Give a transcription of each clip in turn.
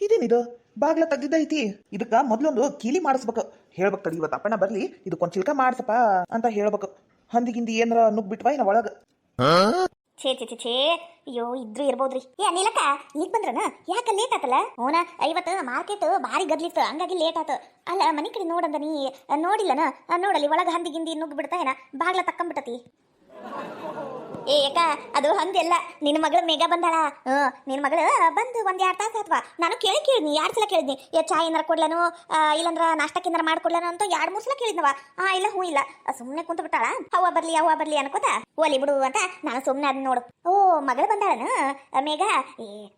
ಇದೇನಿದು ಬಾಗ್ಲ ತೆಗ್ದಿದ್ದೈತಿ. ಇದಕ್ಕ ಮೊದ್ಲೊಂದು ಕೀಲಿ ಮಾಡಿಸ್ಬೇಕು. ಹೇಳ್ಬೇಕು ತಡಿ, ಇವತ್ತು ಅಪ್ಪಣ್ಣ ಬರ್ಲಿ ಇದಕ್ಕೊಂದ್ ಚಿಲ್ಕ ಮಾಡ್ಸಪ್ಪ ಅಂತ ಹೇಳ್ಬೇಕು. ಹಂದಿಗಿಂದಿ ಏನಾರ ನುಗ್ ಬಿಟ್ವಾ ಏನ ಒಳಗ. ಛೇ ಛೇ ಛೇ ಛೇ, ಅಯ್ಯೋ ಇದ್ರು ಇರ್ಬೋದ್ರಿ. ನೀಲಕ್ಕ ಈಗ ಬಂದ್ರನ? ಯಾಕ ಲೇಟ್ ಆತಲ್ಲ? ಓನ ಇವತ್ತು ಮಾರ್ಕೆಟ್ ಭಾರಿ ಗದ್ಲಿತ್ತು, ಹಂಗಾಗಿ ಲೇಟ್ ಆತ. ಅಲ್ಲ ಮನಿ ಕಡೆ ನೋಡಂದ ನೀ ನೋಡಿಲ್ಲನ? ನೋಡಲಿ ಒಳಗ ಹಂದಿ ಗಿಂದಿ ನುಗ್ಗಿ ಬಿಡ್ತಾ ಏನ ಬಾಗ್ಲ ತಕ್ಕಂಬಿಟ್ಟತಿ. ಯಾಕ ಅದು ಹಂದೆಲ್ಲ ನಿನ್ನ ಮಗಳ ಮೇಘ ಬಂದಾಳ. ನಿನ್ನ ಮಗಳ ಬಂದು ಒಂದ್ 2 ತಾಸು ಆತ್ವಾ. ನಾನು ಕೇಳಿದ್ನಿ 2 ಸಲ ಕೇಳಿದ್ನಿ. ಚಾ ಏನಾರ ಕೊಡ್ಲನು ಇಲ್ಲಂದ್ರ ನಾಷ್ಟಕ್ಕೆ ಏನಾರ ಮಾಡ್ಕೊಡ್ಲನು ಅಂತ 2-3 ಸಲ ಕೇಳಿದ್ನವ. ಇಲ್ಲ ಹ್ಞೂ ಇಲ್ಲ ಸುಮ್ಮನೆ ಕುಂತ ಬಿಟ್ಟಾಳ. ಅವ್ವ ಬರ್ಲಿ ಅನ್ಕೋತ ಒಲಿ ಬಿಡು ಅಂತ ನಾನು ಸುಮ್ಮನೆ ಅದ್ ನೋಡು. ಮಗಳು ಬಂದಾಳನ ಮೇಘ?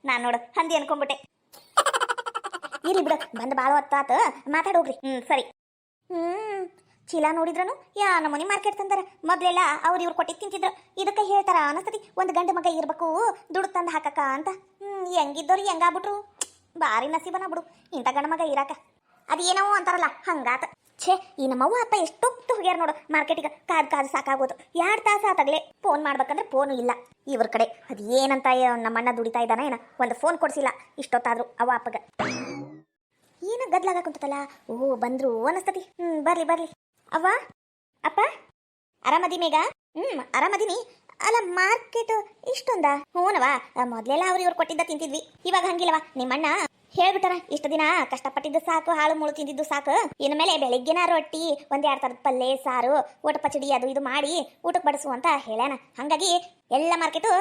ನಾನ್ ನೋಡು ಹಂದಿ ಅನ್ಕೊಂಡ್ಬಿಟ್ಟೆ. ಇರ್ಲಿ ಬಿಡು, ಬಂದ್ ಬಾಳ ಹೊತ್ತಾತ, ಮಾತಾಡೋಗ್ರಿ. ಸರಿ. ಚೀಲ ನೋಡಿದ್ರನು ನಮ್ಮನೆ ಮಾರ್ಕೆಟ್ ತಂದಾರ. ಮೊದ್ಲೆಲ್ಲ ಇವ್ರು ಕೊಟ್ಟಿದ್ ತಿಂತಿದ್ರು. ಇದಕ್ಕೆ ಹೇಳ್ತಾರ ಅನಸ್ತತಿ ಒಂದು ಗಂಡು ಮಗ ಇರ್ಬೇಕು ದುಡ್ಡು ತಂದು ಹಾಕಕ್ಕ ಅಂತ. ಹೆಂಗಿದ್ದವ್ರು ಹೆಂಗಾಗ್ಬಿಟ್ರು. ಬಾರಿ ನಸೀಬನ ಬಿಡು ಇಂಥ ಗಂಡು ಮಗ ಇರಾಕ. ಅದೇನೋ ಅಂತಾರಲ್ಲ ಹಂಗಾತ. ಛೇ, ಈ ನಮ್ಮವ್ವ ಅಪ್ಪ ಎಷ್ಟೊತ್ತು ಹೋಗ್ಯಾರ ನೋಡು ಮಾರ್ಕೆಟಿಗೆ. ಕಾದು ಸಾಕಾಗೋದು. 2 ತಾಸು ಆತಾಗ್ಲೇ ಫೋನ್ ಮಾಡ್ಬೇಕಂದ್ರೆ ಫೋನು ಇಲ್ಲ ಇವ್ರ ಕಡೆ. ಅದೇನಂತ ನಮ್ಮಣ್ಣ ದುಡಿತಾ ಇದ್ದಾನ ಏನ, ಒಂದು ಫೋನ್ ಕೊಡ್ಸಿಲ್ಲ ಇಷ್ಟೊತ್ತಾದ್ರು ಅವ್ವ ಅಪ್ಪಗ. ಏನ ಗದ್ಲಾಗ ಕುಂತಲ್ಲ. ಬಂದ್ರು ಅನಸ್ತತಿ. ಬರ್ಲಿ. ಅವ್ವ ಅಪ್ಪ ಆರಾಮದಿ ಮೇಘ? ಆರಾಮದಿನಿ. ಅಲ್ಲ ಮಾರ್ಕೆಟ್ ಇಷ್ಟೊಂದ? ಹೂನವಾ, ಮೊದ್ಲೆಲ್ಲ ಇವ್ರು ಕೊಟ್ಟಿದ್ದ ತಿಂತಿದ್ವಿ. ಇವಾಗ ಹಂಗಿಲ್ಲವಾ, ನಿಮ್ಮಣ್ಣ ಹೇಳ್ಬಿಟ್ಟಾರ ಇಷ್ಟ ದಿನ ಕಷ್ಟಪಟ್ಟಿದ್ದು ಸಾಕು, ಹಾಳು ಮುಳು ತಿಂದಿದ್ದು ಸಾಕು, ಇನ್ನು ಮೇಲೆ ಬೆಳಿಗ್ಗೆನ ರೊಟ್ಟಿ 1-2 ಥರದ ಪಲ್ಲೆ ಸಾರು ಊಟ ಪಚಡಿ ಅದು ಇದು ಮಾಡಿ ಊಟಕ್ಕೆ ಬಡಿಸು ಅಂತ ಹೇಳ್ಯಾನ. ಹಂಗಾಗಿ ಎಲ್ಲ ಮಾರ್ಕೆಟು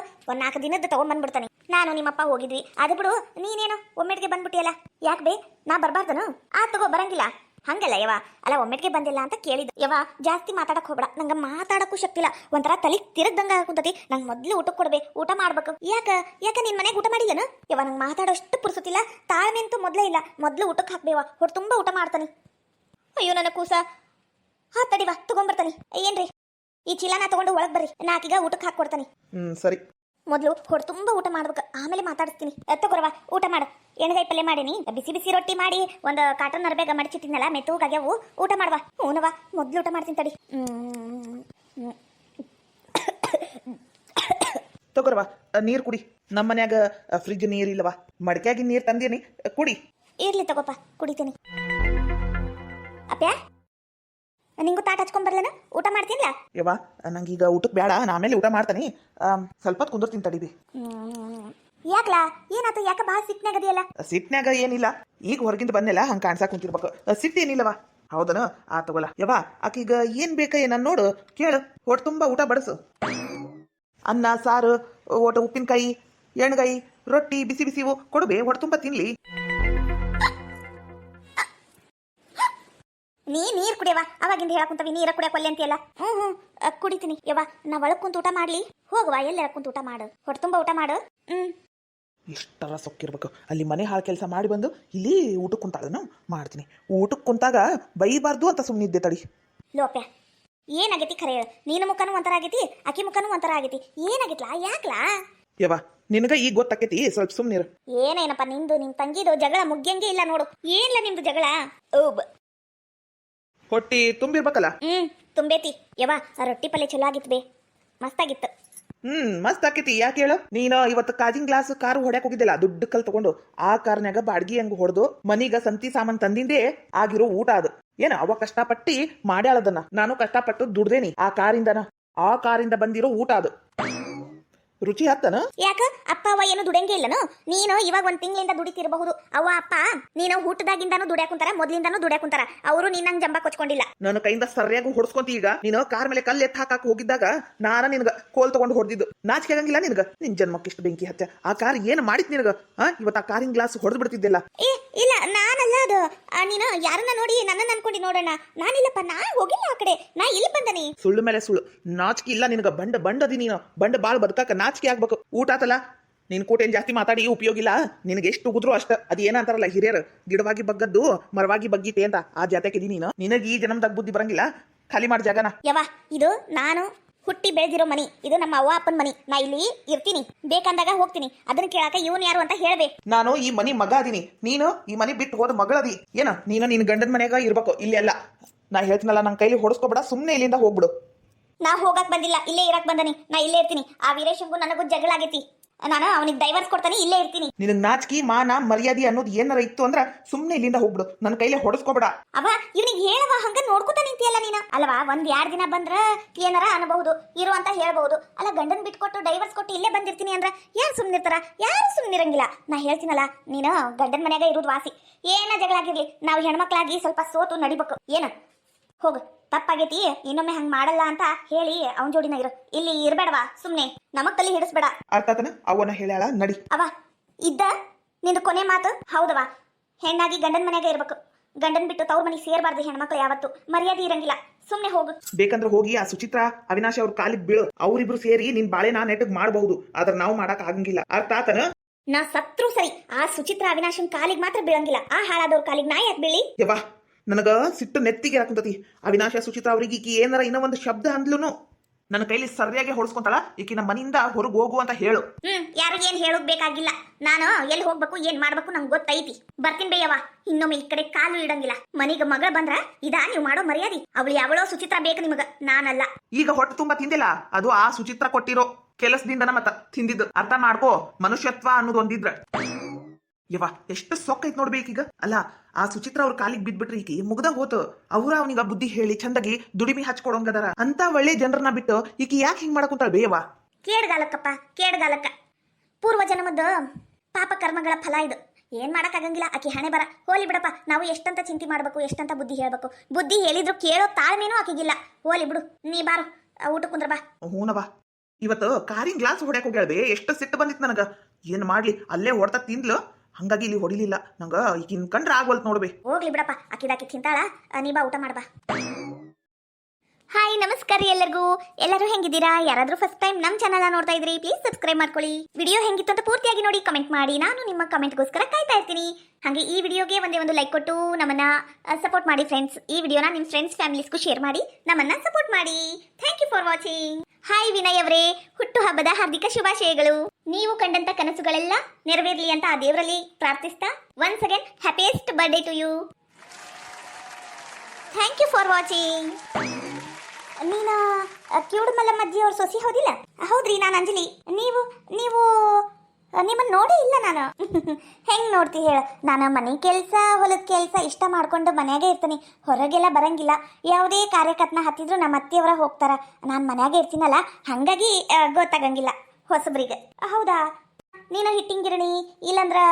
4 ದಿನದ್ದು ತಗೊಂಡ್ಬಂದ್ಬಿಡ್ತಾನೆ. ನಾನು ನಿಮ್ಮಪ್ಪ ಹೋಗಿದ್ವಿ. ಅದು ಬಿಡು, ನೀನೇನು ಒಮ್ಮೆಟ್ಗೆ ಬಂದ್ಬಿಟ್ಟಿಯಲ್ಲ, ಯಾಕೆ ಬೇ? ನಾ ಬರ್ಬಾರ್ದನು? ತಗೋ ಬರಂಗಿಲ್ಲ. ಹಂಗಲ್ಲ ಯವ, ಅಲ್ಲ ಒಮ್ಮೆಟ್ಗೆ ಬಂದಿಲ್ಲ ಅಂತ ಕೇಳಿದ್ದು. ಯವ ಜಾಸ್ತಿ ಮಾತಾಡಕ್ ಹೋಗ್ಬೇಡ, ನಂಗೆ ಮಾತಾಡಕ್ಕೂ ಶಕ್ತಿ ಇಲ್ಲ. ಒಂಥರ ತಲೆ ತಿರುಗ್ದಂಗ ಹಾಕುಂತತಿ. ನಂಗೆ ಮೊದ್ಲು ಊಟಕ್ಕೆ ಕೊಡ್ಬೇಕು, ಊಟ ಮಾಡ್ಬೇಕು. ಯಾಕ ನಿನ್ ಮನೆಗೆ ಊಟ ಮಾಡಿಲ್ಲನ? ಯವ ನಂಗೆ ಮಾತಾಡೋಷ್ಟು ಪುರ್ಸುತ್ತಿಲ್ಲ, ತಾಳ್ಮೆ ಅಂತೂ ಮೊದ್ಲೇ ಇಲ್ಲ. ಮೊದ್ಲು ಊಟಕ್ಕೆ ಹಾಕ್ಬೇವ, ಹೊಟ್ಟು ತುಂಬಾ ಊಟ ಮಾಡ್ತಾನೆ. ಅಯ್ಯೋ ನನ್ನ ಕೂಸ. ತಡಿವಾ ತಗೊಂಡ್ಬರ್ತಾನೆ. ಏನ್ರಿ ಈ ಚೀಲನ ತಗೊಂಡು ಒಳಗ್ ಬರ್ರಿ, ನಾಕೀಗ ಊಟಕ್ಕೆ ಹಾಕೊಡ್ತಾನೆ. ಸರಿ. ಮೊದ್ಲು ಹೊಟ್ಟು ತುಂಬಾ ಊಟ ಮಾಡ್ಬೇಕು, ಆಮೇಲೆ ಮಾತಾಡಿಸ್ತೀನಿ. ತಗೋರವ ಊಟ ಮಾಡು. ಎಣ್ಗಾಯಿ ಪಲ್ಯ ಮಾಡೀನಿ, ಬಿಸಿ ರೊಟ್ಟಿ ಮಾಡಿ ಒಂದು ಕಾಟನ್ ಅರ್ಬೇಗ ಮಡಿಚಿಟ್ಟಿನಲ್ಲ, ಮೆತ್ತಗಾಗ್ಯಾವು. ಊಟ ಮಾಡುವ. ಹೂನವ ಮೊದ್ಲು ಊಟ ಮಾಡ್ತೀನಿ ತಡಿ. ತಗೋರವ ನೀರ್ ಕುಡಿ. ನಮ್ಮ ಮನ್ಯಾಗ ಫ್ರಿಜ್ ನೀರ್ ಇಲ್ಲವಾ, ಮಡ್ಕ್ಯಾಗಿ ನೀರ್ ತಂದೀನಿ, ಕುಡಿ. ಇರ್ಲಿ ತಗೋಪ್ಪ, ಕುಡಿತೀನಿ. ಅಪ್ಪ್ಯಾ ನಿಂಗೂ ತಾಟ್ ಹಚ್ಕೊಂಡ್ ಬರ್ಲನ? ಊಟ ಮಾಡ್ತೀನಿಲ್ಲ ಯವ್ವ, ನಂಗೀಗ ಊಟಕ್ಕೆ ಬೇಡ, ನಾ ಆಮೇಲೆ ಊಟ ಮಾಡ್ತಾನೆ. ಸ್ವಲ್ಪ ಹೊತ್ತು ಕುಂದಿರ್ತೀನಿ ತಡಿಬಿ. ಯಾಕ್ಲಾ ಏನಾಯ್ತು? ಯಾಕ ಬಾ ಸಿಟ್ನಾಗದಿಯಲ್ಲ? ಸಿಟ್ನ್ಯಾಗ ಏನಿಲ್ಲ, ಈಗ ಹೊರಗಿಂದ ಬಂದೆಲ್ಲ ಹಂಗ ಕಾಣ್ಸಾಕ್ ಕುಂತಿರ್ಬೇಕು. ಸಿಟ್ಟೇನಿಲ್ಲವ. ಹೌದನ? ತಗೋಲ್ಲ ಯವ್ವ, ಆಕೀಗ ಏನ್ ಬೇಕ ಏನ ನೋಡು, ಕೇಳು. ಹೊಟ್ಟೆ ತುಂಬಾ ಊಟ ಬಡಸು. ಅನ್ನ ಸಾರು, ಒಟ್ಟು ಉಪ್ಪಿನಕಾಯಿ, ಎಣ್ಗಾಯಿ, ರೊಟ್ಟಿ ಬಿಸಿ ಬಿಸಿವು ಕೊಡುಬೇ, ಹೊಟ್ಟೆ ತುಂಬಾ ತಿನ್ಲಿ. ನೀರ್ ಕುಡಿಯವ, ಅವಾಗಿಂದ ಹೇಳಕ್ ಕುಂತವಿ ನೀರ ಕುಡಿಯಕ್ ಒಲ್ಲೆ ಅಂತೀಯಲ್ಲ. ಕುಡಿತೀನಿ ಯವ್ವ. ನಾ ಒಳಗ್ ಕುಂತ ಊಟ ಮಾಡ್ಲಿ? ಹೋಗುವ, ಎಲ್ಲರ ಕುಂತ ಊಟ ಮಾಡು, ಹೊಟ್ಟೆ ತುಂಬಾ ಊಟ ಮಾಡು. ಇಷ್ಟರ ಸೊಕ್ಕಿರ್ಬೇಕು. ಅಲ್ಲಿ ಮನೆ ಹಾಳು ಕೆಲಸ ಮಾಡಿ ಬಂದು ಇಲ್ಲಿ ಊಟಕ್ಕೆ ಕುಂತಾಳನು ಮಾಡ್ತೀನಿ. ಊಟಕ್ಕೆ ಕುಂತಾಗ ಬೈಬಾರ್ದು ಅಂತ ಸುಮ್ಮನಿದ್ದೆ ತಡಿ. ಲೋಪ್ಯ ಏನಾಗೈತಿ ಖರೆ ಹೇಳು? ನಿನ್ನ ಮುಖನೂ ಒಂಥರ ಆಗೈತಿ, ಆಕಿ ಮುಖನೂ ಒಂಥರ ಆಗೈತಿ. ಏನಾಗಿತ್ಲಾ? ಯಾಕ್ಲಾ? ಯವ್ವ ನಿನಗ ಈಗ ಗೊತ್ತಾಕೈತಿ, ಸ್ವಲ್ಪ ಸುಮ್ಮನಿರು. ಏನೇನಪ್ಪ ನಿಂದು ನಿಮ್ ತಂಗಿದು ಜಗಳ ಮುಗ್ಯಂಗೆ ಇಲ್ಲ ನೋಡು. ಏನ್ಲ ನಿಮ್ದು ಜಗಳ? ಹೊಟ್ಟಿ ತುಂಬಿರ್ಬೇಕಲ್ಲ. ತುಂಬೈತಿ ಯವ್ವ. ರೊಟ್ಟಿ ಪಲ್ಲೆ ಚಲೋ ಆಗಿತ್ತು ಬೇ, ಮಸ್ತಾಗಿತ್ತು. ಮಸ್ತ್ ಆಕೈತಿ. ಯಾಕೆ ಹೇಳು? ನೀನು ಇವತ್ತು ಕಾಜಿಂಗ್ ಗ್ಲಾಸ್ ಕಾರು ಹೊಡ್ಯಾಕ್ ಹೋಗಿದ್ದಿಲ್ಲ, ದುಡ್ಡು ಕಲ್ ತಗೊಂಡು. ಆ ಕಾರ್ನ್ಯಾಗ ಬಾಡ್ಗಿ ಹಂಗ ಹೊಡೆದು ಮನೀಗ ಸಂತಿ ಸಾಮಾನ್ ತಂದಿಂದೇ ಆಗಿರೋ ಊಟ ಅದು. ಏನ ಅವ ಕಷ್ಟಪಟ್ಟಿ ಮಾಡ್ಯಾಳದನ್ನ, ನಾನು ಕಷ್ಟಪಟ್ಟು ದುಡ್ದೇನಿ ಆ ಕಾರಿಂದ ಬಂದಿರೋ ಊಟ ಅದು. ರುಚಿ ಹತ್ತನ? ಯಾಕ ಅಪ್ಪ ಅವ್ವ ಏನು ದುಡಿಯಂಗೆ ಇಲ್ಲನು? ನೀನು ಇವಾಗ 1 ತಿಂಗಳಿಂದ ದುಡಿತಿರಬಹುದು. ಅವ್ವ ಅಪ್ಪ ನೀನು ಊಟದಾಗಿಂದಾನು ದುಡಿಯಾಕುಂತಾರ, ಮೊದ್ಲಿಂದಾನು ದುಡಿಯಾಕುಂತಾರ. ಅವರು ನಿನ್ನಂಗ್ ಜಂಬ ಕೊಚ್ಕೊಂಡಿಲ್ಲ. ನನ್ನ ಕೈಯಿಂದ ಸರಿಯಾಗಿ ಹೊಡ್ಸ್ಕೊಂತಿ. ಈಗ ನೀನು ಕಾರ್ ಮೇಲೆ ಕಲ್ಲು ಎತ್ತ ಹಾಕಕ್ ಹೋಗಿದ್ದಾಗ ನಾನ ನಿನ್ಗ ಕೋಲ್ ತಗೊಂಡು ಹೊಡೆದಿದ್ದು. ನಾಚಿಕೆ ಆಗಂಗಿಲ್ಲ ನಿನ್ಗ? ನಿನ್ ಜನ್ಮಕ್ಕೆ ಇಷ್ಟು ಬೆಂಕಿ ಹಚ್ಚ. ಆ ಕಾರ್ ಏನ್ ಮಾಡಿತ್ ನಿನಗ? ಇವತ್ತು ಆ ಕಾರಿನ ಗ್ಲಾಸ್ ಹೊಡೆದು ಬಿಡ್ತಿದ್ದೆಲ್ಲ. ಇಲ್ಲ ನಾನಲ್ಲ ಅದು. ನೀನು ಯಾರನ್ನ ನೋಡಿ ನನ್ನನ್ನು ಅನ್ಕೊಂಡಿ ನೋಡೋಣ. ನಾನಿಲ್ಲಪ್ಪ, ನಾ ಹೋಗಿಲ್ಲ ಆ ಕಡೆ, ನಾ ಇಲ್ಲಿ ಬಂದನಿ. ಸುಳ್ಳು ಮೇಲೆ ಸುಳ್ಳು. ನಾಚಿಕೆ ಇಲ್ಲ ನಿನಗ? ಬಂಡದಿ ನೀನು. ಬಂಡ ಬಾಳ್ ಬದುಕಾಕ ನಾಚಿಕೆ ಆಗ್ಬೇಕು. ಊಟ ಆತಲ್ಲ, ನಿನ್ ಕೂಟ ಏನ್ ಜಾಸ್ತಿ ಮಾತಾಡಿ ಉಪಯೋಗ ಇಲ್ಲ. ನಿನಗೆ ಎಷ್ಟು ಉಗುದ್ರು ಅಷ್ಟ. ಅದ ಏನಂತಾರಲ್ಲ ಹಿರಿಯರು, ಗಿಡವಾಗಿ ಬಗ್ಗದ್ದು ಮರವಾಗಿ ಬಗ್ಗೀತೆ ಅಂತ. ಆ ಜಾತಕಿದಿ ನೀನು. ನಿನಗೆ ಈ ಜನ್ಮದಾಗ ಬುದ್ಧಿ ಬರಂಗಿಲ್ಲ. ಖಾಲಿ ಮಾಡಿ ಜಾಗನ. ಯವ್ವ ಇದು ನಾನು ಹುಟ್ಟಿ ಬೆಳೆದಿರೋ ಮನಿ, ಇದು ನಮ್ಮ ಅವ್ವ ಅಪ್ಪನ ಮನಿ. ನಾ ಇಲ್ಲಿ ಇರ್ತೀನಿ, ಬೇಕಂದಾಗ ಹೋಗ್ತೀನಿ. ಅದನ್ನ ಕೇಳಾಕ ಇವನ್ ಯಾರು ಅಂತ ಹೇಳ್ಬೇಕು. ನಾನು ಈ ಮನಿ ಮಗ ಅದೀನಿ, ನೀನು ಈ ಮನಿ ಬಿಟ್ಟು ಹೋದ ಮಗಳದಿ. ಏನ ನೀನು ನಿನ್ ಗಂಡನ ಮನೆಯಾಗ ಇರ್ಬೇಕು, ಇಲ್ಲಿ ಅಲ್ಲ. ನಾ ಹೇಳ್ತೀನಲ್ಲ, ನನ್ ಕೈಲಿ ಹೊಡ್ಸ್ಕೊಬೇಡ, ಸುಮ್ನೆ ಇಲ್ಲಿಂದ ಹೋಗ್ಬಿಡು. ನಾ ಹೋಗಕ್ ಬಂದಿಲ್ಲ, ಇಲ್ಲೇ ಇರಕ್ ಬಂದನಿ. ನಾ ಇಲ್ಲೇ ಇರ್ತೀನಿ. ಆ ವೀರೇಶಂಗೂ ನನಗೂ ಜಗಳ ಆಗೈತಿ. ನಾನು ಅವನಿಗೆ ಡೈವರ್ಸ್ ಕೊಡ್ತಾನೆ, ಇಲ್ಲೇ ಇರ್ತೀನಿ. ನಿನಗ್ ನಾಚಿಕೆ ಮಾನ ಮರ್ಯಾದೆ ಅನ್ನೋದು ಏನಾರ ಇತ್ತು ಅಂದ್ರ ಸುಮ್ನೆ ಇಲ್ಲಿಂದ ಹೋಗ್ಬಿಡು, ನನ್ನ ಕೈಲೇ ಹೊಡೆಸ್ಕೋಬೇಡ. ಅವ ಇವನಿಗೆ ಹೇಳವ, ಹಂಗ ನೋಡ್ಕೊತ ನಿಂತಿಯಲ್ಲ ನೀನು. ಅಲ್ವಾ, 1-2 ದಿನ ಬಂದ್ರ ಏನಾರ ಅನ್ಬಹುದು, ಇರು ಅಂತ ಹೇಳ್ಬಹುದು. ಅಲ್ಲ, ಗಂಡನ್ ಬಿಟ್ಕೊಟ್ಟು ಡೈವರ್ಸ್ ಕೊಟ್ಟು ಇಲ್ಲೇ ಬಂದಿರ್ತೀನಿ ಅಂದ್ರ ಯಾರು ಸುಮ್ನಿರ್ತಾರ? ಯಾರು ಸುಮ್ನಿರಂಗಿಲ್ಲ. ನಾ ಹೇಳ್ತೀನಲ್ಲ, ನೀನು ಗಂಡನ್ ಮನ್ಯಾಗ ಇರೋದು ವಾಸಿ. ಏನ ಜಗಳಾಗಿರ್ಲಿ, ನಾವು ಹೆಣ್ಮಕ್ಳಾಗಿ ಸ್ವಲ್ಪ ಸೋತು ನಡಿಬೇಕು. ಏನ ಹೋಗು, ತಪ್ಪಾಗೈತಿ, ಇನ್ನೊಮ್ಮೆ ಹಂಗ ಮಾಡಲ್ಲ ಅಂತ ಹೇಳಿ ಅವನ್ ಜೋಡಿನ ಇರು. ಇಲ್ಲಿ ಇರ್ಬೇಡವಾ, ಸುಮ್ನೆ ನಮಗ್ ತಲೆ ಹಿಡಿಸ್ಬೇಡ. ಅರ್ಥಾತನ ಅವನ ಹೇಳ್ಯಾಳ, ನಡಿ. ಅವ ಇದ್ದ ನಿಂದು ಕೊನೆ ಮಾತು ಹೌದವ. ಹೆಣ್ಣಾಗಿ ಗಂಡನ್ ಮನ್ಯಾಗ ಇರ್ಬೇಕು. ಗಂಡನ್ ಬಿಟ್ಟು ತವ್ರ ಮನೆಗೆ ಸೇರ್ಬಾರ್ದು ಹೆಣ್ಮಕ್ಳು ಯಾವತ್ತು. ಮರ್ಯಾದೆ ಇರಂಗಿಲ್ಲ. ಸುಮ್ನೆ ಹೋಗು. ಬೇಕಂದ್ರೆ ಹೋಗಿ ಆ ಸುಚಿತ್ರಾ ಅವಿನಾಶ್ ಅವ್ರ ಕಾಲಿಗೆ ಬೀಳು. ಅವ್ರಿಬ್ರು ಸೇರಿ ನಿನ್ ಬಾಳೆನ ನೆಟ್ಟಗ್ ಮಾಡಬಹುದು, ಆದ್ರೆ ನಾವು ಮಾಡಕ್ ಆಗಂಗಿಲ್ಲ. ಅರ್ಥಾತನ? ನಾ ಸತ್ರು ಸರಿ, ಆ ಸುಚಿತ್ರಾ ಅವಿನಾಶನ್ ಕಾಲಿಗೆ ಮಾತ್ರ ಬೀಳಂಗಿಲ್ಲ. ಆ ಹಾಳಾದವ್ರ ಕಾಲಿಗೆ ನಾ ಯಾಕೆ ಬೀಳಿ? ಯವ್ವ, ನನಗ ಸಿಟ್ಟು ನೆತ್ತಿಗೆ ಹಾಕುಂತತಿ. ಅವಿನಾಶ ಸುಚಿತ್ರಾ ಅವ್ರಿಗೆ ಈಕಿ ಏನಾರ ಇನ್ನೂ ಒಂದು ಶಬ್ದ ಅಂದ್ಲೂನು ನನ್ನ ಕೈಲಿ ಸರಿಯಾಗಿ ಹೊಡ್ಸ್ಕೊಂತಾಳ. ಈಕಿ ನಮ್ಮ ಮನೆಯಿಂದ ಹೊರಗೆ ಹೋಗು ಅಂತ ಹೇಳು. ಯಾರಿಗೇನ್ ಹೇಳೋದ್ ಬೇಕಾಗಿಲ್ಲ. ನಾನು ಎಲ್ಲಿ ಹೋಗ್ಬೇಕು ಏನ್ ಮಾಡ್ಬೇಕು ನಂಗೆ ಗೊತ್ತೈತಿ. ಬರ್ತೀನಿ ಬೇಯವ್ವ, ಇನ್ನೊಮ್ಮೆ ಈ ಕಡೆ ಕಾಲು ಇಡಂಗಿಲ್ಲ. ಮನಿಗ ಮಗಳ ಬಂದ್ರ ಇದಾ ನೀವು ಮಾಡೋ ಮರ್ಯಾದಿ? ಅವಳು ಯಾವಳೋ ಸುಚಿತ್ರಾ ಬೇಕು ನಿಮಗ, ನಾನಲ್ಲ. ಈಗ ಹೊಟ್ಟೆ ತುಂಬಾ ತಿಂದಿಲ್ಲ, ಅದು ಆ ಸುಚಿತ್ರಾ ಕೊಟ್ಟಿರೋ ಕೆಲಸದಿಂದನ ಮತ್ತ ತಿಂದಿದ್ದು. ಅರ್ಥ ಮಾಡ್ಕೋ, ಮನುಷ್ಯತ್ವ ಅನ್ನೋದು ಒಂದಿದ್ರ. ಯವ್ವ, ಎಷ್ಟು ಸೊಕ್ಕೈತ್ ನೋಡ್ಬೇಕೀಗ. ಅಲ್ಲ, ಆ ಸುಚಿತ್ರಾ ಅವ್ರ ಕಾಲಿಗೆ ಬಿದ್ಬಿಟ್ರಿ ಈಕಿ ಮುಗ್ದ ಹೋತು. ಅವ್ರ ಅವನಿಗ ಬುದ್ಧಿ ಹೇಳಿ ಚಂದಾಗಿ ದುಡಿಮೆ ಹಚ್ಕೊಡಂಗದಾರ. ಅಂತ ಒಳ್ಳೆ ಜನರನ್ನ ಬಿಟ್ಟು ಈಕಿ ಯಾಕೆ ಹಿಂಗ್ ಮಾಡಕುಂತಾಳ ಬೇಯವ್ವ? ಕೇಡ್ಗಾಲಕ್ಕಪ್ಪ, ಕೇಡ್ಗಾಲಕ್ಕ. ಪೂರ್ವ ಜನ್ಮದ ಪಾಪ ಕರ್ಮಗಳ ಫಲ ಇದು. ಏನ್ ಮಾಡಕ್ಕಾಗಂಗಿಲ್ಲ. ಆಕಿ ಹಣೆ ಬರ. ಹೋಲಿ ಬಿಡಪ್ಪ, ನಾವು ಎಷ್ಟಂತ ಚಿಂತೆ ಮಾಡ್ಬೇಕು, ಎಷ್ಟಂತ ಬುದ್ಧಿ ಹೇಳ್ಬೇಕು. ಬುದ್ಧಿ ಹೇಳಿದ್ರು ಕೇಳೋ ತಾಳ್ಮೇನೂ ಆಕಿಗಿಲ್ಲ. ಹೋಲಿ ಬಿಡು, ನೀ ಬಾರು ಊಟ ಕುಂದ್ರ ಬಾ. ಹೂನವ, ಇವತ್ತು ಕಾರಿನ ಗ್ಲಾಸ್ ಹೊಡ್ಯಾಕ ಹೋಗ್ಯಾಳ್ಬೇ. ಎಷ್ಟು ಸಿಟ್ಟು ಬಂದಿತ್ತು ನನಗ. ಏನ್ ಮಾಡ್ಲಿ, ಅಲ್ಲೇ ಹೊಡ್ತಾ ತಿಂದ್ಲು, ಹಂಗಾಗಿ ಇಲ್ಲಿ ಹೊಡಿಲಿಲ್ಲ. ನಂಗ ಈಗಿನ ಕಂಡ್ರೆ ಆಗ್ವಲ್ತ್ ನೋಡ್ಬೇ. ಹೋಗ್ಲಿ ಬಿಡಪ್ಪ, ಅಕ್ಕಿದಾಕಿ ತಿಂತಾಳ. ನೀ ಬಾ, ಊಟ ಮಾಡ್ಬಾ. ಹಾಯ್, ನಮಸ್ಕಾರ ಎಲ್ಲರಿಗೂ. ಎಲ್ಲರೂ ಹೆಂಗಿದ್ದೀರಾ? ಯಾರಾದ್ರೂ ಫಸ್ಟ್ ಟೈಮ್ ನಮ್ಮ ಚಾನಲ್ ನೋಡ್ತಾ ಇದ್ರಿ, ಪ್ಲೀಸ್ ಸಬ್ಸ್ಕ್ರೈಬ್ ಮಾಡ್ಕೊಳ್ಳಿ. ವಿಡಿಯೋ ಹೆಂಗಿತ್ತು ಅಂತ ಪೂರ್ತಿಯಾಗಿ ನೋಡಿ ಕಮೆಂಟ್ ಮಾಡಿ. ನಾನು ನಿಮ್ಮ ಕಮೆಂಟ್ಗೋಸ್ಕರ ಕಾಯ್ತಾ ಇರ್ತೀನಿ. ಹಾಗೆ ಈ ವಿಡಿಯೋಗೆ ಒಂದೇ ಒಂದು ಲೈಕ್ ಕೊಟ್ಟು ನಮ್ಮನ್ನ ಸಪೋರ್ಟ್ ಮಾಡಿ ಫ್ರೆಂಡ್ಸ್. ಈ ವಿಡಿಯೋನ ನಿಮ್ಮ ಫ್ರೆಂಡ್ಸ್ ಫ್ಯಾಮಿಲೀಸ್ಗೂ ಶೇರ್ ಮಾಡಿ ನಮ್ಮನ್ನ ಸಪೋರ್ಟ್ ಮಾಡಿ. Thank you for watching. Hi Vinay ಅವರೇ, ಹುಟ್ಟು ಹಬ್ಬದ ಹಾರ್ದಿಕ ಶುಭಾಶಯಗಳು. ನೀವು ಕಂಡಂತ ಕನಸುಗಳೆಲ್ಲ ನೆರವೇರ್ಲಿ ಅಂತ ಆ ದೇವರಲ್ಲಿ ಪ್ರಾರ್ಥಿಸ್ತಾ once again happiest birthday to you. Thank you for watching. ನೀನ ಕ್ಯೂಡ್ ಮಲ್ಲಮ್ಮಜ್ಜಿ ಅವ್ರ ಸೊಸಿ ಹೌದಿಲ್ಲ? ಹೌದ್ರಿ, ನಾನು ಅಂಜಲಿ. ನೀವು ನೀವು ನಿಮ್ಮನ್ನ ನೋಡೇ ಇಲ್ಲ ನಾನು. ಹೆಂಗ್ ನೋಡ್ತಿ ಹೇಳ? ನಾನು ಮನೆ ಕೆಲಸ ಹೊಲದ ಕೆಲಸ ಇಷ್ಟ ಮಾಡ್ಕೊಂಡು ಮನ್ಯಾಗೆ ಇರ್ತೀನಿ. ಹೊರಗೆಲ್ಲ ಬರಂಗಿಲ್ಲ. ಯಾವುದೇ ಕಾರ್ಯಕರ್ತನ ಹತ್ತಿದ್ರು ನಮ್ಮ ಅತ್ತೆಯವರ ಹೋಗ್ತಾರ. ನಾನು ಮನ್ಯಾಗೆ ಇರ್ತೀನಲ್ಲ, ಹಾಗಾಗಿ ಗೊತ್ತಾಗಂಗಿಲ್ಲ ಹೊಸಬ್ರಿಗೆ. ಹೌದಾ? ನೀನು ಹಿಟ್ಟಿಂಗಿರಣಿ ಇಲ್ಲಂದ್ರ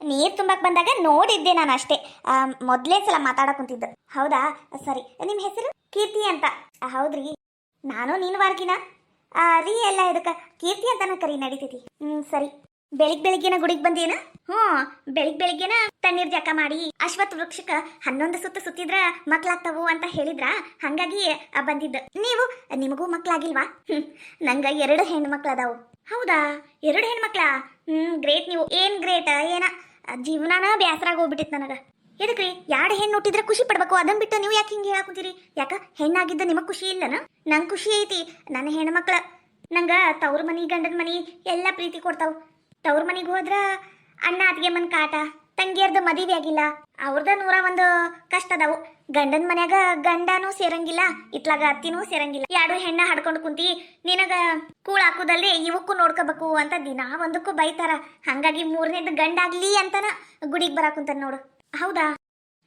ನೀರು ತುಂಬಕ್ಕೆ ಬಂದಾಗ ನೋಡಿದ್ದೆ ನಾನು ಅಷ್ಟೇ. ಮೊದಲೇ ಸಲ ಮಾತಾಡಕ್ ಕುಂತಿದ್ದು. ಹೌದಾ, ಸರಿ. ನಿಮ್ಮ ಹೆಸರು? ಕೀರ್ತಿ ಅಂತ. ಹೌದ್ರಿ, ನಾನು ನೀನು ವಾರ್ಗಿನ ರೀ ಎಲ್ಲ ಇದಕ್ಕೆ ಕೀರ್ತಿ ಅಂತಾನ ಕರಿ, ನಡೀತೈತಿ. ಸರಿ. ಬೆಳಿಗ್ಗೆನ ಗುಡಿಗೆ ಬಂದೇನ? ಬೆಳಿಗ್ಗೆನ ತಣ್ಣೀರ್ ಜಕ ಮಾಡಿ ಅಶ್ವತ್ಥ ವೃಕ್ಷಕ್ಕ 11 ಸುತ್ತು ಸುತ್ತಿದ್ರ ಮಕ್ಳಾಗ್ತಾವು ಅಂತ ಹೇಳಿದ್ರ, ಹಂಗಾಗಿ ಬಂದಿದ್ದು. ನಿಮಗೂ ಮಕ್ಳಾಗಿಲ್ವಾ? ನಂಗ 2 ಹೆಣ್ಮಕ್ಳು ಅದಾವು. ಹೌದಾ, 2 ಹೆಣ್ಮಕ್ಳ? ಗ್ರೇಟ್. ನೀವು ಏನ್ ಗ್ರೇಟ್ ಏನ, ಜೀವನಾನ ಬ್ಯಾಸರಾಗ ಹೋಗ್ಬಿಟ್ಟಿತ್ತು ನನಗ. ಎದಕ್ರಿ? 2 ಹೆಣ್ಣು ಹುಟ್ಟಿದ್ರೆ ಖುಷಿ ಪಡ್ಬೇಕು, ಅದನ್ ಬಿಟ್ಟು ನೀವು ಯಾಕೆ ಹಿಂಗೆ ಹೇಳಾಕುತ್ತೀರಿ? ಯಾಕ ಹೆಣ್ಣಾಗಿದ್ದ ನಿಮಗ್ ಖುಷಿ ಇಲ್ಲನ? ನಂಗೆ ಖುಷಿ ಐತಿ. ನನ್ನ ಹೆಣ್ಮಕ್ಳ ನಂಗ ತವ್ರ ಮನಿ ಗಂಡನ ಮನಿ ಎಲ್ಲ ಪ್ರೀತಿ ಕೊಡ್ತಾವ್. ತವ್ರ ಮನಿಗೆ ಹೋದ್ರ ಅಣ್ಣ ಅತ್ತಿಗೆಮ್ಮನ ಕಾಟ, ತಂಗಿಯರ್ದು ಮದುವೆ ಆಗಿಲ್ಲ, ಅವ್ರದ 101 ಕಷ್ಟ ಅದಾವು. ಗಂಡನ ಮನ್ಯಾಗ ಗಂಡನೂ ಸೇರಂಗಿಲ್ಲ, ಇತ್ಲಾಗ ಅತ್ತಿನೂ ಸೇರಂಗಿಲ್ಲ. 2 ಹೆಣ್ಣ ಹಡ್ಕೊಂಡು ಕುಂತಿ ನಿನಗ ಕೂಳ್ ಹಾಕುದಲ್ರಿ ಇವಕ್ಕೂ ನೋಡ್ಕೋಬೇಕು ಅಂತ ದಿನ ಒಂದಕ್ಕೂ ಬೈತಾರ. ಹಂಗಾಗಿ 3ನೇದು ಗಂಡಾಗ್ಲಿ ಅಂತನ ಗುಡಿಗೆ ಬರಾಕುಂತಾರ ನೋಡು. ಹೌದಾ?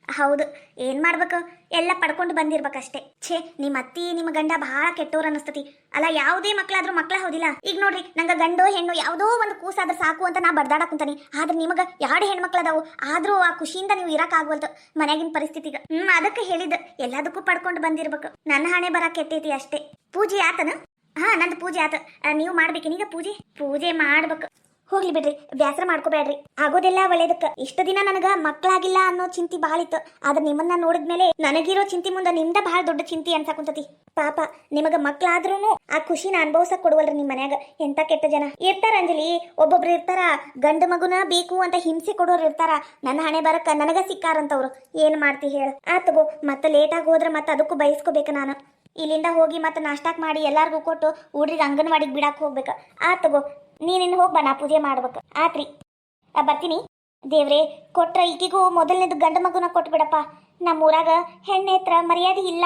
ಹೌದು. ಏನ್ ಮಾಡ್ಬೇಕು, ಎಲ್ಲ ಪಡ್ಕೊಂಡು ಬಂದಿರ್ಬೇಕಷ್ಟೇ. ಛೇ, ನಿಮ್ಮ ಅತ್ತಿ ನಿಮ್ಮ ಗಂಡ ಬಹಳ ಕೆಟ್ಟೋರ್ ಅನಿಸ್ತತಿ. ಅಲ್ಲ, ಯಾವುದೇ ಮಕ್ಳಾದ್ರೂ ಮಕ್ಳ ಹೌದಿಲ್ಲ. ಈಗ ನೋಡ್ರಿ, ನಂಗ ಗಂಡೋ ಹೆಣ್ಣು ಯಾವುದೋ ಒಂದು ಕೂಸಾದ್ರೆ ಸಾಕು ಅಂತ ನಾ ಬಡ್ದಾಡಕುಂತಾನಿ. ಆದ್ರೆ ನಿಮಗ 2 ಹೆಣ್ಮಕ್ಳದಾವು, ಆದ್ರೂ ಆ ಖುಷಿಯಿಂದ ನೀವು ಇರಕ್ ಆಗ್ವಲ್ತು ಮನೆಯಾಗಿನ ಪರಿಸ್ಥಿತಿಗ. ಅದಕ್ಕೆ ಹೇಳಿದ್ದು, ಎಲ್ಲದಕ್ಕೂ ಪಡ್ಕೊಂಡು ಬಂದಿರ್ಬೇಕು. ನನ್ನ ಹಣೆ ಬರ ಕೆಟ್ಟೈತಿ ಅಷ್ಟೇ. ಪೂಜೆ ಆತನ? ನಂದು ಪೂಜೆ ಆತ. ನೀವು ಮಾಡ್ಬೇಕೇನೀಗ ಪೂಜೆ ಮಾಡ್ಬೇಕು. ಹೋಗ್ಲಿ ಬಿಡ್ರಿ, ಬ್ಯಾಸರ ಮಾಡ್ಕೋಬೇಡ್ರಿ. ಆಗೋದೆಲ್ಲ ಒಳ್ಳೇದಕ್ಕ. ಇಷ್ಟು ದಿನ ನನಗ ಮಕ್ಕಳಾಗಿಲ್ಲ ಅನ್ನೋ ಚಿಂತಿ ಭಾಳ ಇತ್ತು. ಆದ್ರೆ ನಿಮ್ಮನ್ನ ನೋಡಿದ್ಮೇಲೆ ನನಗಿರೋ ಚಿಂತಿ ಮುಂದೆ ನಿಮ್ದ ಬಹಳ ದೊಡ್ಡ ಚಿಂತಿ ಅನ್ಸಾಕುಂತತಿ. ಪಾಪ, ನಿಮಗ ಮಕ್ಕಳಾದ್ರೂ ಆ ಖುಷಿನ ಅನುಭವಿಸಕ್ ಕೊಡುವಲ್ರಿ ನಿಮ್ಮ ಮನ್ಯಾಗ. ಎಂತ ಕೆಟ್ಟ ಜನ ಇರ್ತಾರ ಅಂಜಲಿ. ಒಬ್ಬೊಬ್ರು ಇರ್ತಾರ, ಗಂಡು ಮಗುನ ಬೇಕು ಅಂತ ಹಿಂಸೆ ಕೊಡೋರು ಇರ್ತಾರ. ನನ್ನ ಹಣೆ ಬರಕ್ಕ ನನಗ ಸಿಕ್ಕಾರಂತವ್ರು. ಏನ್ ಮಾಡ್ತಿ ಹೇಳ? ಆತಗೋ, ಮತ್ತೆ ಲೇಟಾಗಿ ಹೋದ್ರೆ ಮತ್ತೆ ಅದಕ್ಕೂ ಬಯಸ್ಕೋಬೇಕು ನಾನು. ಇಲ್ಲಿಂದ ಹೋಗಿ ಮತ್ತೆ ನಾಷ್ಟಾಕ್ ಮಾಡಿ ಎಲ್ಲಾರ್ಗೂ ಕೊಟ್ಟು ಊಡ್ರಿಗೆ ಅಂಗನವಾಡಿಗೆ ಬಿಡಾಕ್ ಹೋಗ್ಬೇಕು. ಆತಗೋ, ನೀನಿನ್ನು ಹೋಗ್ಬಾ, ನಾ ಪೂಜೆ ಮಾಡ್ಬೇಕು. ಆತ್ರಿ, ಬರ್ತೀನಿ. ದೇವ್ರೆ, ಕೊಟ್ರ ಈಗಿಗೂ ಮೊದಲನೇದು ಗಂಡು ಮಗುನ ಕೊಟ್ಬಿಡಪ್ಪ. ನಮ್ಮೂರಾಗ ಹೆಣ್ಣೆತ್ರ ಮರ್ಯಾದೆ ಇಲ್ಲ.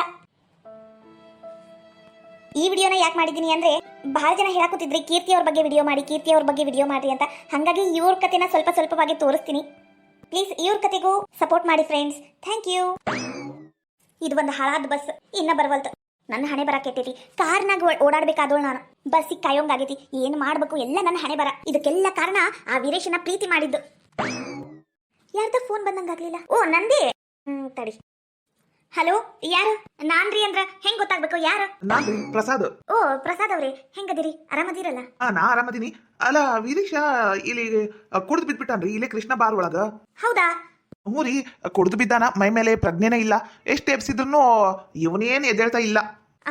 ಈ ವಿಡಿಯೋನ ಯಾಕೆ ಮಾಡಿದ್ದೀನಿ ಅಂದ್ರೆ ಬಹಳ ಜನ ಹೇಳಕುತ್ತಿದ್ರಿ ಕೀರ್ತಿ ಅವ್ರ ಬಗ್ಗೆ ವಿಡಿಯೋ ಮಾಡಿ, ಕೀರ್ತಿ ಅವ್ರ ಬಗ್ಗೆ ವಿಡಿಯೋ ಮಾಡಿ ಅಂತ. ಹಾಗಾಗಿ ಇವ್ರ ಕಥೆನ ಸ್ವಲ್ಪ ಸ್ವಲ್ಪವಾಗಿ ತೋರಿಸ್ತೀನಿ. ಪ್ಲೀಸ್ ಇವ್ರ ಕತೆಗೂ ಸಪೋರ್ಟ್ ಮಾಡಿ ಫ್ರೆಂಡ್ಸ್. Thank you. ಇದು ಒಂದು ಹಾಳಾದ ಬಸ್ ಇನ್ನ ಬರವಲ್ತು. ನನ್ನ ಹಣೆ ಬರ ಕೆಟ್ಟೈತಿ. ಕಾರ್ನಾಗ ಓಡಾಡ್ಬೇಕಾದವಳು ನಾನು, ಬಸ್ಸಿಗೆ ಕಾಯೋಂಗಾಗೈತಿ. ಏನು ಮಾಡ್ಬೇಕು ಎಲ್ಲ ನನ್ನ ಹಣೆ ಬರ. ಇದಕ್ಕೆಲ್ಲ ಕಾರಣ ಆ ವೀರೇಶನ ಪ್ರೀತಿ ಮಾಡಿದ್ದು. ಯಾರ್ದ ಫೋನ್ ಬಂದಂಗಾಗ್ಲಿಲ್ಲ. ಓ ನಂದೇ. ತಡಿ. ಹಲೋ, ಯಾರು? ನಾನ್ರಿ ಅಂದ್ರ ಹೆಂಗ್ ಗೊತ್ತಾಗ್ಬೇಕು ಯಾರು? ನಾನ್ರಿ ಪ್ರಸಾದ್. ಓ ಪ್ರಸಾದ್ ಅವ್ರೆ, ಹೆಂಗದಿರಿ? ಆರಾಮದಿರಲ್ಲ? ನಾ ಆರಾಮದೀನಿ. ಅಲ್ಲ ವೀರೇಶ ಇಲ್ಲಿ ಕುಡ್ದು ಬಿದ್ಬಿಟ್ಟಾನ್ರಿ ಇಲ್ಲೇ ಕೃಷ್ಣ ಬಾರ್ ಒಳಗ. ಹೌದಾ? ಹ್ಞೂ ರೀ, ಕುಡ್ದು ಬಿದ್ದಾನ. ಮೈ ಮೇಲೆ ಪ್ರಜ್ಞೆನೇ ಇಲ್ಲ. ಎಷ್ಟು ಎಬ್ಸಿದ್ರು ಇವನೇನ್ ಎದ್ದೇಳ್ತಾ ಇಲ್ಲ.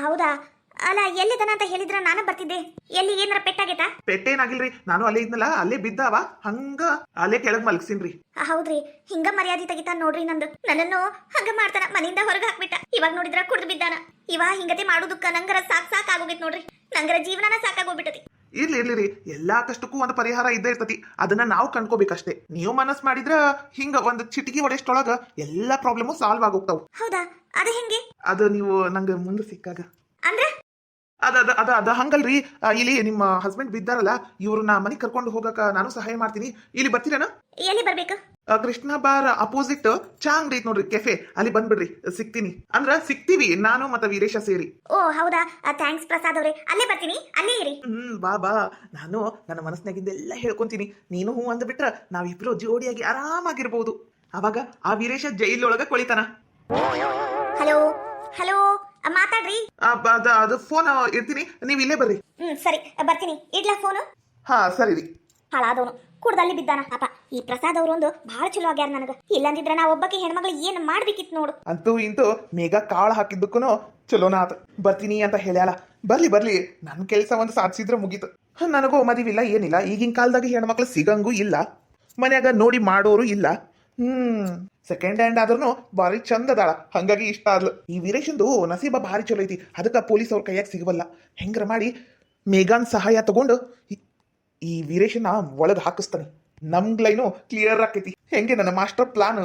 ಹೌದಾ? ಅಲ್ಲ ಎಲ್ಲಿದನ ಅಂತ ಹೇಳಿದ್ರ ನಾನು ಬರ್ತಿದ್ದೆ. ಎಲ್ಲಿ ಏನಾರ ಪೆಟ್ಟಾಗೈತಾ? ಪೆಟ್ಟೇನಾಗಿಲ್ರಿ, ನಾನು ಅಲ್ಲೇ ಇದ್ನಲ್ಲ, ಅಲ್ಲೇ ಬಿದ್ದಾವ, ಹಂಗ ಅಲ್ಲೇ ಕೆಳಗ್ ಮಲ್ಗ್ಸಿನ್ರಿ. ಹೌದ್ರಿ, ಹಿಂಗ ಮರ್ಯಾದೆ ತೆಗಿತಾನ ನೋಡ್ರಿ ನಂದು. ನನ್ನನ್ನು ಹಂಗ ಮಾಡ್ತಾನ, ಮನೆಯಿಂದ ಹೊರಗೆ ಹಾಕ್ಬಿಟ್ಟ. ಇವಾಗ ನೋಡಿದ್ರ ಕುಡ್ದು ಬಿದ್ದಾನ. ಇವ ಹಿಂಗತೆ ಮಾಡೋದಕ್ಕ ನಂಗರ ಸಾಕ್ ಆಗೋಗೈತ್ ನೋಡ್ರಿ. ನಂಗರ ಜೀವನನ ಸಾಕಾಗೋಗ್ಬಿಟ್ಟತಿ. ಇರ್ಲಿ ಎಲ್ಲಾ ಕಷ್ಟಕ್ಕೂ ಒಂದು ಪರಿಹಾರ ಇದ್ದೇ ಇರ್ತತಿ. ಅದನ್ನ ನಾವು ಕಂಡ್ಕೋಬೇಕಷ್ಟೇ. ನೀವು ಮನಸ್ ಮಾಡಿದ್ರ ಹಿಂಗ ಒಂದು ಚಿಟಿಕಿ ಹೊಡೆಷ್ಟೊಳಗ ಎಲ್ಲಾ ಪ್ರಾಬ್ಲಮು ಸಾಲ್ವ್ ಆಗೋಗ್ತಾವ. ಹೌದಾ? ಅದ ಹೆಂಗೆ? ಅದು ನೀವು ನಂಗೆ ಮುಂದೆ ಸಿಕ್ಕಾಗ. ಅಂದ್ರೆ ಅದ ಹಂಗಲ್ರಿ. ಇಲ್ಲಿ ನಿಮ್ಮ ಹಸ್ಬೆಂಡ್ ಬಿದ್ದಾರಲ್ಲ, ಇವ್ರನ್ನ ಮನೆಗೆ ಕರ್ಕೊಂಡು ಹೋಗಕ ನಾನು ಸಹಾಯ ಮಾಡ್ತೀನಿ. ಇಲ್ಲಿ ಬರ್ತೀರೇನ? ಎಲ್ಲಿ ಬರ್ಬೇಕು? ಕೃಷ್ಣ ಬಾರ್ ಅಪೋಸಿಟ್ ಚಾ ಅಂಗಡಿ ಐತ್ ನೋಡ್ರಿ, ಕೆಫೆ. ಅಲ್ಲಿ ಬಂದ್ಬಿಡ್ರಿ, ಸಿಗ್ತೀನಿ. ಅಂದ್ರ ಸಿಗ್ತೀವಿ ನಾನು ಮತ್ತೆ ವೀರೇಶ ಸೇರಿ. ಓ ಹೌದಾ? ಥ್ಯಾಂಕ್ಸ್ ಪ್ರಸಾದ್ ಅವ್ರೆ, ಅಲ್ಲೇ ಬರ್ತೀನಿ, ಅಲ್ಲೇ ಇರಿ. ಬಾ. ನಾನು ನನ್ನ ಮನಸ್ಸಿನಾಗಿದ್ದೆಲ್ಲ ಹೇಳ್ಕೊಂತೀನಿ. ನೀನು ಹೂ ಅಂದ್ಬಿಟ್ರ ನಾವಿಬ್ರು ಜೋಡಿಯಾಗಿ ಆರಾಮಾಗಿರ್ಬಹುದು. ಅವಾಗ ಆ ವೀರೇಶ ಜೈಲೊಳಗ ಕೊಳಿತಾನ. ಹಲೋ ಮಾತಾಡ್ರಿ. ಅದು ಫೋನ್ ಇರ್ತೀನಿ, ನೀವ್ ಇಲ್ಲೇ ಬರ್ರಿ. ಸರಿ ಬರ್ತೀನಿ. ಇಡ್ಲಾ ಫೋನು? ಹಾ ಸರಿ ರೀ. ಹಾಳಾದವನು ಕುಡ್ದಲ್ಲಿ ಬಿದ್ದಾನ. ಅಪ್ಪ ಈ ಪ್ರಸಾದ್ ಅವ್ರೊಂದು ಬಹಳ ಚಲೋ ಆಗ್ಯಾರ ನನಗ. ಇಲ್ಲಂದಿದ್ರ ನಾ ಒಬ್ಬಕ್ಕೆ ಹೆಣ್ಮಗಳು ಏನ್ ಮಾಡ್ಬೇಕಿತ್ತು ನೋಡು. ಅಂತೂ ಇಂತೂ ಮೇಘ ಕಾಳು ಹಾಕಿದ್ದಕ್ಕೂ ಚಲೋನ ಆತ. ಬರ್ತೀನಿ ಅಂತ ಹೇಳ್ಯಾಳ. ಬರ್ಲಿ, ನನ್ ಕೆಲ್ಸ ಒಂದು ಸಾಧಿಸಿದ್ರೆ ಮುಗೀತು. ನನಗೂ ಮದಿವಿಲ್ಲ, ಏನಿಲ್ಲ. ಈಗಿನ ಕಾಲದಾಗ ಹೆಣ್ಮಕ್ಳು ಸಿಗಂಗೂ ಇಲ್ಲ, ಮನ್ಯಾಗ ನೋಡಿ ಮಾಡೋರು ಇಲ್ಲ. ಸೆಕೆಂಡ್ ಹ್ಯಾಂಡ್ ಆದ್ರೂ ಭಾರಿ ಚಂದ ಅದಾಳ, ಹಂಗಾಗಿ ಇಷ್ಟ ಆದ್ಲು. ಈ ವೀರೇಶಂದು ನಸೀಬ ಭಾರಿ ಚಲೋ ಐತಿ. ಅದಕ್ಕೆ ಪೊಲೀಸ್ ಅವ್ರ ಕೈಯಾಗ ಸಿಗವಲ್ಲ. ಹೆಂಗ್ರ ಮಾಡಿ ಮೇಘಾನ್ ಸಹಾಯ ತಗೊಂಡು ಈ ವೀರೇಶನ ಒಳಗೆ ಹಾಕಿಸ್ತಾನೆ. ನಮ್ ಲೈನು ಕ್ಲಿಯರ್ ಆಕೈತಿ. ಹೆಂಗೆ ನನ್ನ ಮಾಸ್ಟರ್ ಪ್ಲಾನ್.